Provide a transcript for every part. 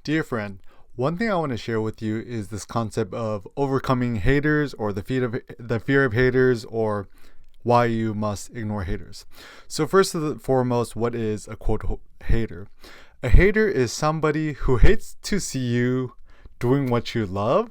Dear friend, one thing I want to share with you is this concept of overcoming haters or the fear of haters or why you must ignore haters. So first and foremost, what is a quote hater? A hater is somebody who hates to see you doing what you love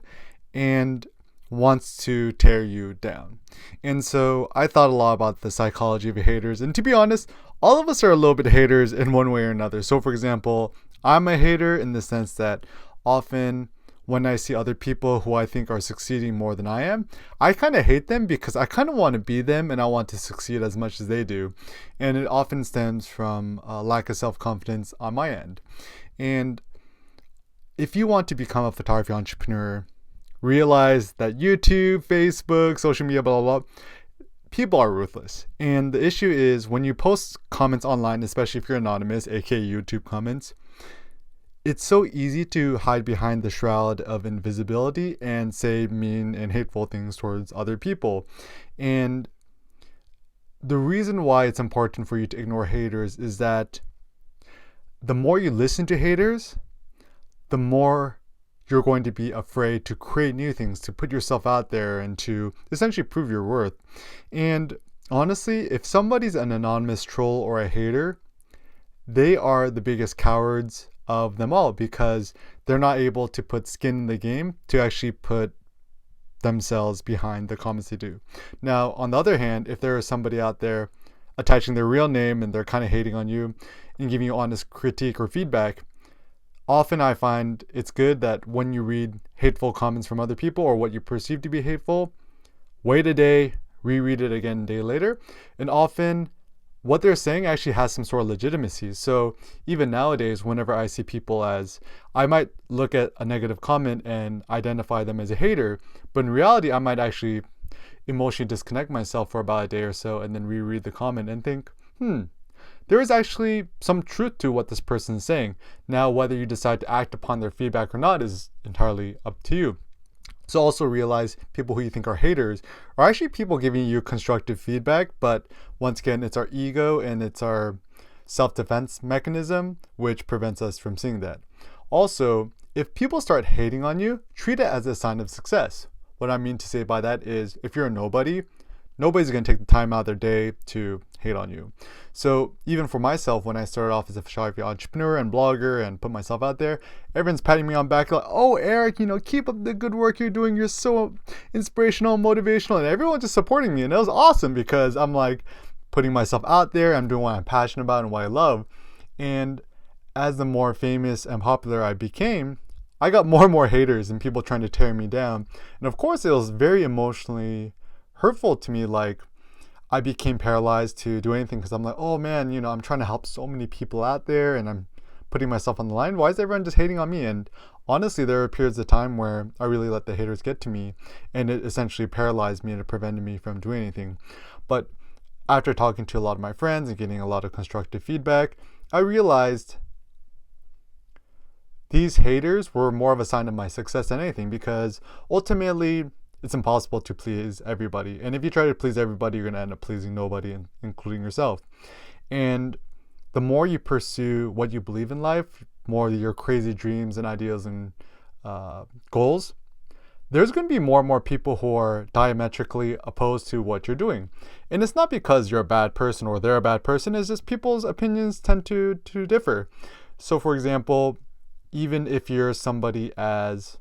and wants to tear you down. And so I thought a lot about the psychology of haters. And to be honest, all of us are a little bit haters in one way or another. So, for example, I'm a hater in the sense that often when I see other people who I think are succeeding more than I am, I kind of hate them because I kind of want to be them and I want to succeed as much as they do. And it often stems from a lack of self confidence on my end. And if you want to become a photography entrepreneur, realize that YouTube, Facebook, social media, blah, blah, blah, people are ruthless. And the issue is when you post comments online, especially if you're anonymous, aka YouTube comments, it's so easy to hide behind the shroud of invisibility and say mean and hateful things towards other people. And the reason why it's important for you to ignore haters is that the more you listen to haters, the more you're going to be afraid to create new things, to put yourself out there and to essentially prove your worth. And honestly, if somebody's an anonymous troll or a hater, they are the biggest cowards of them all because they're not able to put skin in the game to actually put themselves behind the comments they do. Now, on the other hand, if there is somebody out there attaching their real name and they're kind of hating on you and giving you honest critique or feedback, often I find it's good that when you read hateful comments from other people or what you perceive to be hateful, wait a day, reread it again a day later. And often what they're saying actually has some sort of legitimacy. So even nowadays, whenever I see people I might look at a negative comment and identify them as a hater, but in reality, I might actually emotionally disconnect myself for about a day or so and then reread the comment and think, there is actually some truth to what this person is saying. Now, whether you decide to act upon their feedback or not is entirely up to you. So also realize people who you think are haters are actually people giving you constructive feedback. But once again, it's our ego and it's our self-defense mechanism which prevents us from seeing that. Also, if people start hating on you, treat it as a sign of success. What I mean to say by that is if you're a nobody, nobody's going to take the time out of their day to hate on you. So even for myself, when I started off as a photography entrepreneur and blogger and put myself out there, everyone's patting me on the back like, oh, Eric, keep up the good work you're doing. You're so inspirational, motivational, and everyone's just supporting me. And it was awesome because I'm like putting myself out there. I'm doing what I'm passionate about and what I love. And as the more famous and popular I became, I got more and more haters and people trying to tear me down. And of course, it was very emotionally hurtful to me. Like I became paralyzed to do anything because I'm like, oh man, I'm trying to help so many people out there and I'm putting myself on the line. Why is everyone just hating on me? And honestly, there were periods of time where I really let the haters get to me and it essentially paralyzed me and it prevented me from doing anything. But after talking to a lot of my friends and getting a lot of constructive feedback, I realized these haters were more of a sign of my success than anything because ultimately it's impossible to please everybody. And if you try to please everybody, you're going to end up pleasing nobody, including yourself. And the more you pursue what you believe in life, more your crazy dreams and ideas and goals, there's going to be more and more people who are diametrically opposed to what you're doing. And it's not because you're a bad person or they're a bad person. It's just people's opinions tend to differ. So for example, even if you're somebody as,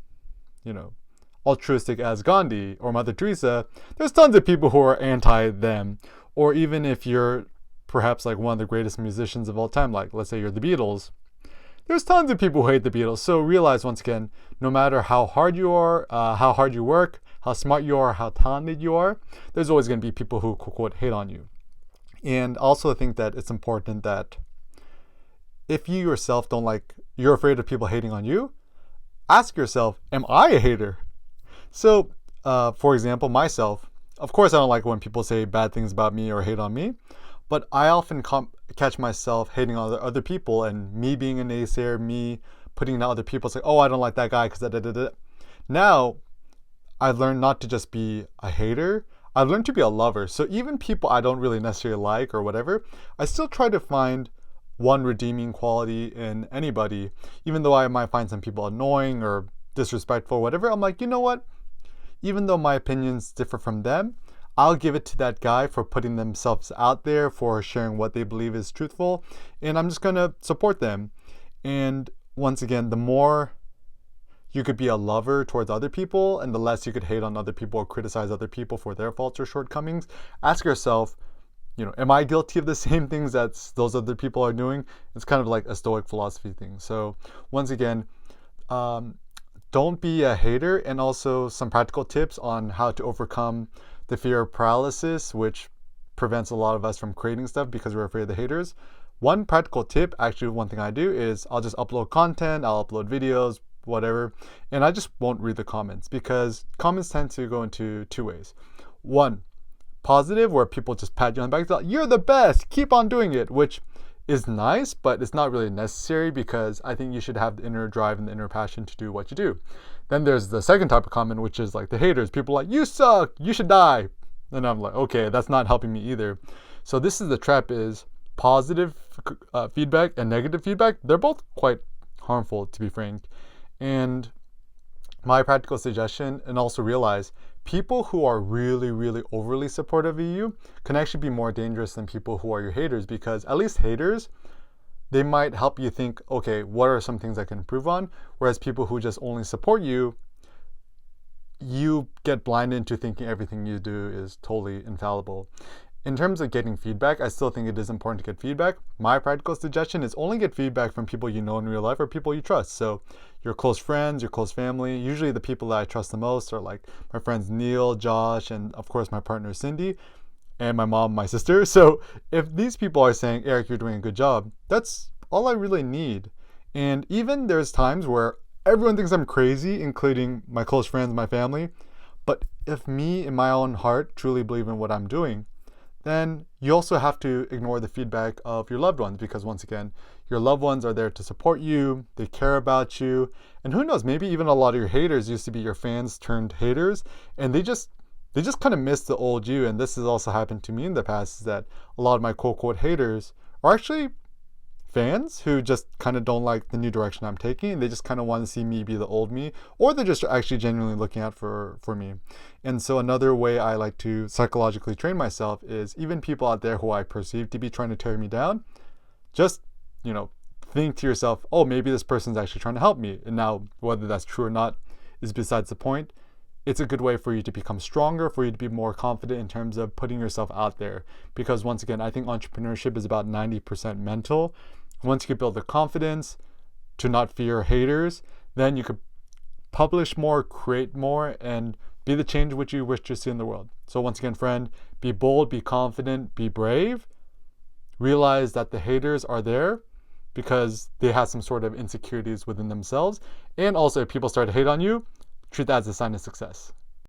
altruistic as Gandhi or Mother Teresa, there's tons of people who are anti them. Or even if you're perhaps like one of the greatest musicians of all time, like let's say you're the Beatles, there's tons of people who hate the Beatles. So realize once again, no matter how hard you are, how hard you work, how smart you are, how talented you are, there's always going to be people who quote hate on you. And also think that it's important that if you yourself you're afraid of people hating on you, ask yourself, am I a hater? So, for example, myself, of course, I don't like when people say bad things about me or hate on me, but I often catch myself hating on other people and me being a naysayer, me putting down other people, say, oh, I don't like that guy because da. Now, I've learned not to just be a hater. I've learned to be a lover. So even people I don't really necessarily like or whatever, I still try to find one redeeming quality in anybody. Even though I might find some people annoying or disrespectful or whatever, I'm like, you know what? Even though my opinions differ from them, I'll give it to that guy for putting themselves out there, for sharing what they believe is truthful, and I'm just gonna support them. And once again, the more you could be a lover towards other people and the less you could hate on other people or criticize other people for their faults or shortcomings, ask yourself, am I guilty of the same things that those other people are doing? It's kind of like a Stoic philosophy thing. So once again, don't be a hater, and also some practical tips on how to overcome the fear of paralysis, which prevents a lot of us from creating stuff because we're afraid of the haters. One practical tip, actually one thing I do is I'll just upload content, I'll upload videos, whatever, and I just won't read the comments, because comments tend to go into two ways. One, positive, where people just pat you on the back, like, you're the best, keep on doing it, which is nice, but it's not really necessary, because I think you should have the inner drive and the inner passion to do what you do. Then there's the second type of comment, which is like the haters. People are like, you suck, you should die. And I'm like, okay, that's not helping me either. So this is the trap, is positive feedback and negative feedback. They're both quite harmful, to be frank. And my practical suggestion, and also realize, people who are really, really overly supportive of you can actually be more dangerous than people who are your haters, because at least haters, they might help you think, okay, what are some things I can improve on? Whereas people who just only support you, you get blinded into thinking everything you do is totally infallible. In terms of getting feedback, I still think it is important to get feedback. My practical suggestion is only get feedback from people you know in real life or people you trust. So your close friends, your close family. Usually the people that I trust the most are like my friends Neil, Josh, and of course my partner Cindy, and my mom, my sister. So if these people are saying, Eric, you're doing a good job, that's all I really need. And even there's times where everyone thinks I'm crazy, including my close friends, my family. But if me in my own heart truly believe in what I'm doing, then you also have to ignore the feedback of your loved ones, because once again, your loved ones are there to support you, they care about you, and who knows, maybe even a lot of your haters used to be your fans turned haters, and they just kind of miss the old you. And this has also happened to me in the past, is that a lot of my quote-unquote haters are actually fans who just kind of don't like the new direction I'm taking. They just kind of want to see me be the old me, or they're just actually genuinely looking out for me. And so another way I like to psychologically train myself is, even people out there who I perceive to be trying to tear me down, just, think to yourself, oh, maybe this person's actually trying to help me. And now, whether that's true or not is besides the point. It's a good way for you to become stronger, for you to be more confident in terms of putting yourself out there. Because once again, I think entrepreneurship is about 90% mental. Once you can build the confidence to not fear haters, then you could publish more, create more, and be the change which you wish to see in the world. So once again, friend, be bold, be confident, be brave. Realize that the haters are there because they have some sort of insecurities within themselves. And also, if people start to hate on you, treat that as a sign of success.